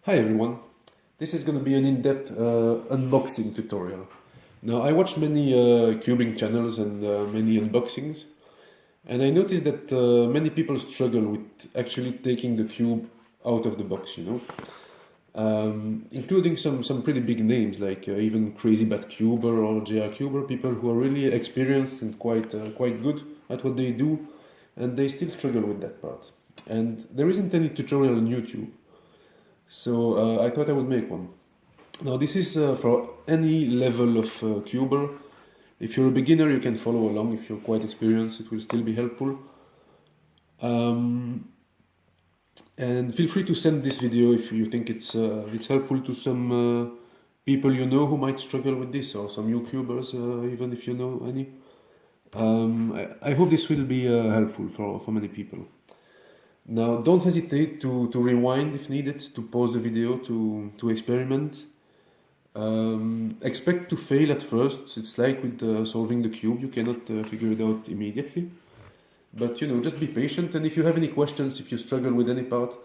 Hi everyone, this is going to be an in-depth unboxing tutorial. Now I watch many cubing channels and many unboxings, and I noticed that many people struggle with actually taking the cube out of the box, including some pretty big names like even Crazy Bat Cuber or JR Cuber, people who are really experienced and quite good at what they do, and they still struggle with that part. And there isn't any tutorial on YouTube. So I thought I would make one. Now this is for any level of cuber. If you're a beginner, you can follow along. If you're quite experienced, it will still be helpful. And feel free to send this video if you think it's helpful to some people you know who might struggle with this, or some YouTubers, even if you know any. I hope this will be helpful for many people. Now, don't hesitate to rewind if needed, to pause the video, to experiment. Expect to fail at first. It's like with solving the cube, you cannot figure it out immediately. But just be patient, and if you have any questions, if you struggle with any part,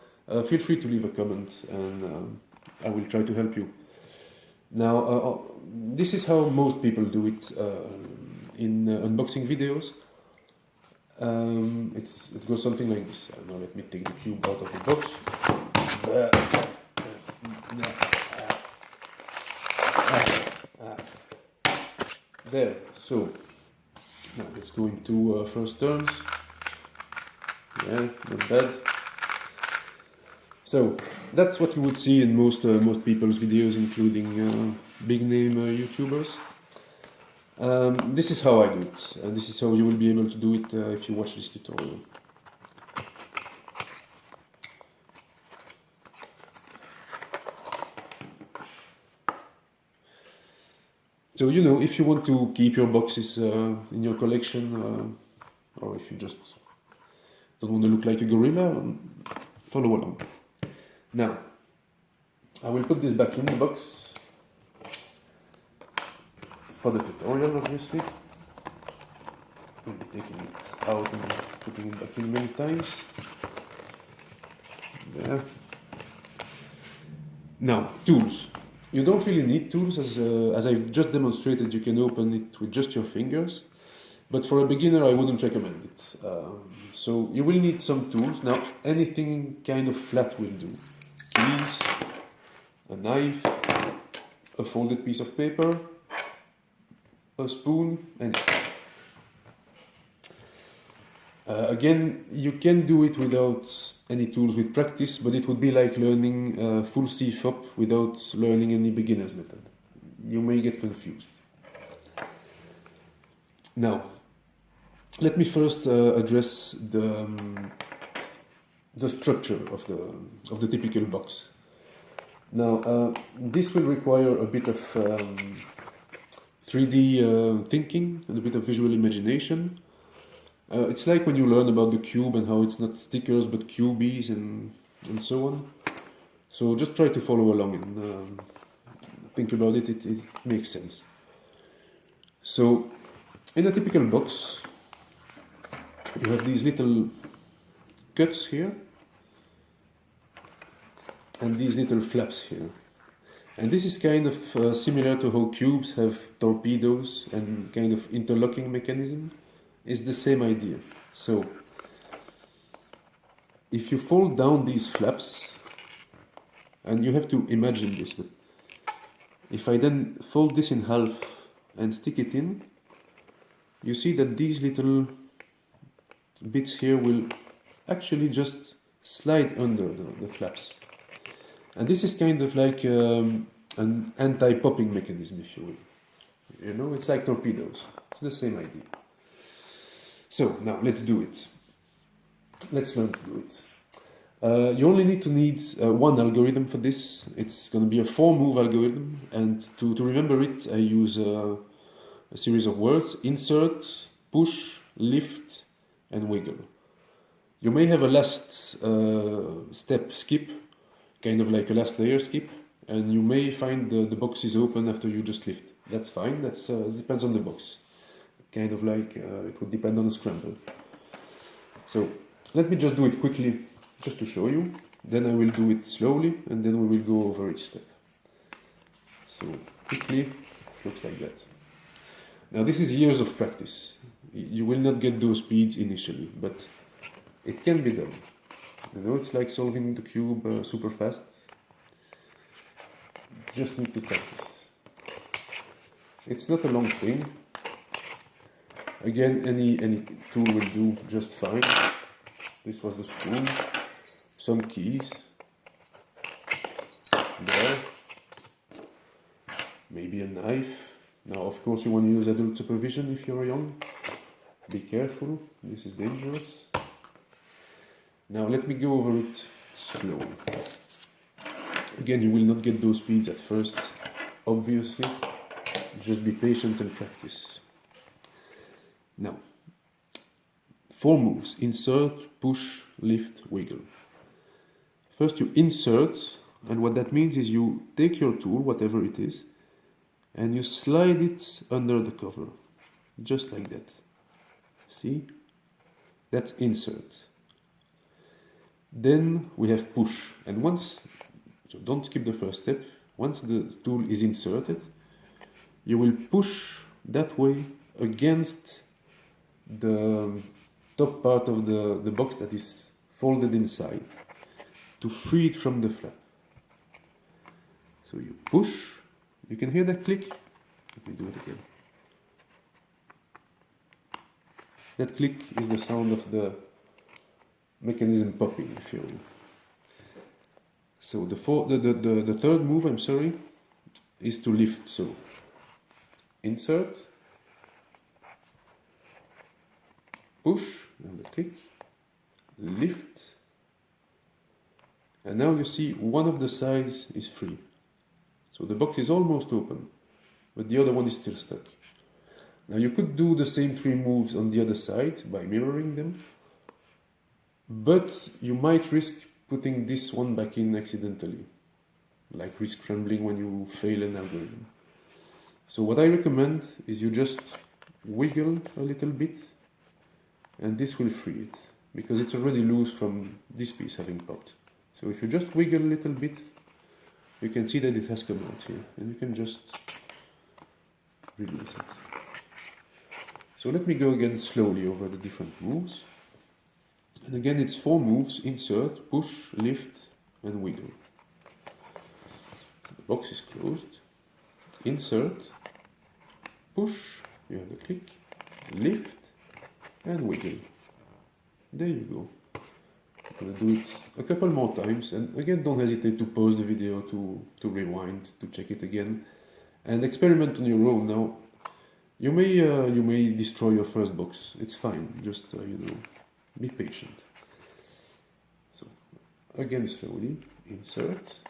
feel free to leave a comment, and I will try to help you. Now, this is how most people do it in unboxing videos. It goes something like this. Now let me take the cube out of the box. There. So now let's go into first turns. Yeah, not bad. So that's what you would see in most people's videos, including big name YouTubers. This is how I do it, and this is how you will be able to do it if you watch this tutorial. So if you want to keep your boxes in your collection, or if you just don't want to look like a gorilla, follow along. Now, I will put this back in the box for the tutorial, obviously. We'll be taking it out and putting it back in many times. There. Now, tools. You don't really need tools, as I've just demonstrated. You can open it with just your fingers, but for a beginner I wouldn't recommend it. So you will need some tools. Now, anything kind of flat will do. Keys, a knife, a folded piece of paper, a spoon, and again, you can do it without any tools with practice, but it would be like learning full CFOP without learning any beginner's method. You may get confused. Now, let me first address the structure of the typical box. Now, this will require a bit of 3D thinking and a bit of visual imagination. It's like when you learn about the cube and how it's not stickers but cubies and so on. So just try to follow along and think about it. It makes sense. So in a typical box, you have these little cuts here and these little flaps here. And this is kind of similar to how cubes have torpedoes and kind of interlocking mechanism. It's the same idea. So if you fold down these flaps, and you have to imagine this, but if I then fold this in half and stick it in, you see that these little bits here will actually just slide under the flaps. And this is kind of like an anti-popping mechanism, if you will. It's like torpedoes. It's the same idea. So now let's do it. Let's learn to do it. You only need one algorithm for this. It's going to be a 4-move algorithm, and to remember it, I use a series of words: insert, push, lift, and wiggle. You may have a last step skip, kind of like a last layer skip, and you may find the box is open after you just lift. That's fine. That's depends on the box. Kind of like it would depend on a scramble. So let me just do it quickly, just to show you. Then I will do it slowly, and then we will go over each step. So quickly, it looks like that. Now this is years of practice. You will not get those speeds initially, but it can be done. You know, it's like solving the cube super fast. Just need to practice. It's not a long thing. Again, any tool will do just fine. This was the spoon, some keys, there, maybe a knife. Now, of course, you want to use adult supervision if you're young. Be careful, this is dangerous. Now, let me go over it slowly. Again, you will not get those speeds at first, obviously. Just be patient and practice. Now, 4 moves: insert, push, lift, wiggle. First you insert, and what that means is you take your tool, whatever it is, and you slide it under the cover, just like that. See? That's insert. Then we have push, and so don't skip the first step. Once the tool is inserted, you will push that way against the top part of the box that is folded inside to free it from the flap. So you push, you can hear that click. Let me do it again. That click is the sound of the mechanism popping, if you will. So the third move, is to lift. So insert, push, and the click, lift, and now you see one of the sides is free. So the box is almost open, but the other one is still stuck. Now you could do the same 3 moves on the other side by mirroring them, but you might risk putting this one back in accidentally, like re-scrambling when you fail an algorithm. So what I recommend is you just wiggle a little bit, and this will free it, because it's already loose from this piece having popped. So if you just wiggle a little bit, you can see that it has come out here, and you can just release it. So let me go again slowly over the different moves. And again, it's 4 moves: insert, push, lift, and wiggle. So the box is closed. Insert, push, you have the click, lift, and wiggle. There you go. I'm going to do it a couple more times, and again, don't hesitate to pause the video to rewind, to check it again, and experiment on your own. Now, you may destroy your first box. It's fine. Just be patient. So again, slowly insert,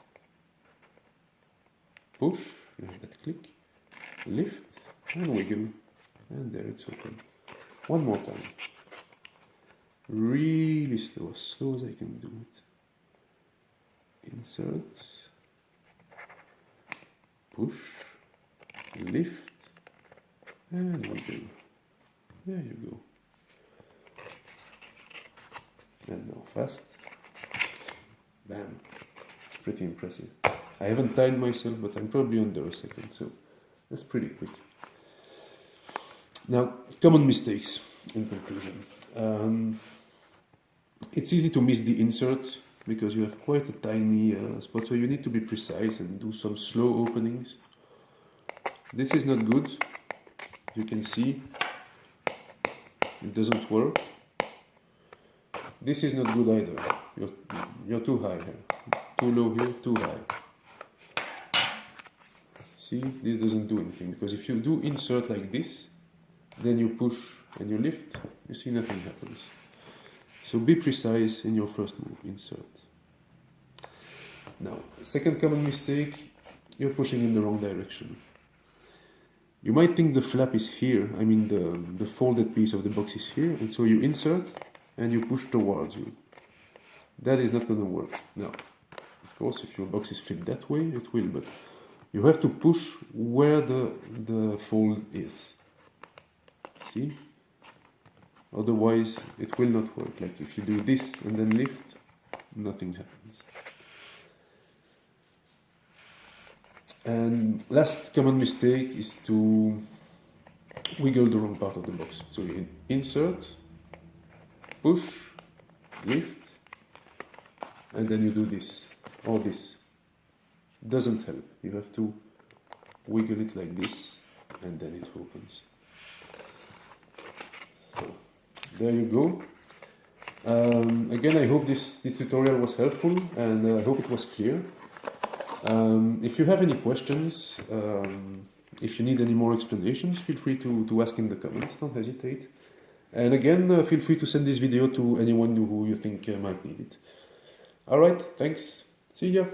push. You have that click, lift, and wiggle, and there it's open. One more time. Really slow, as slow as I can do it. Insert, push, lift, and wiggle. There you go. And now fast. Bam. Pretty impressive. I haven't timed myself, but I'm probably under a second, so that's pretty quick. Now, common mistakes in conclusion. It's easy to miss the insert because you have quite a tiny spot, so you need to be precise and do some slow openings. This is not good. You can see it doesn't work. This is not good either. You're too high here. Too low here, too high. See, this doesn't do anything, because if you do insert like this, then you push and you lift, you see nothing happens. So be precise in your first move, insert. Now, second common mistake, you're pushing in the wrong direction. You might think the flap is here, the folded piece of the box is here, and so you insert and you push towards you. That is not going to work. Now, of course, if your box is flipped that way, it will, but you have to push where the fold is. See? Otherwise, it will not work. Like if you do this and then lift, nothing happens. And last common mistake is to wiggle the wrong part of the box. So you insert, push, lift, and then you do this or this. Doesn't help. You have to wiggle it like this, and then it opens. So there you go. Again, I hope this tutorial was helpful, and I hope it was clear. If you have any questions, if you need any more explanations, feel free to ask in the comments, don't hesitate. And again, feel free to send this video to anyone who you think might need it. Alright, thanks, see ya!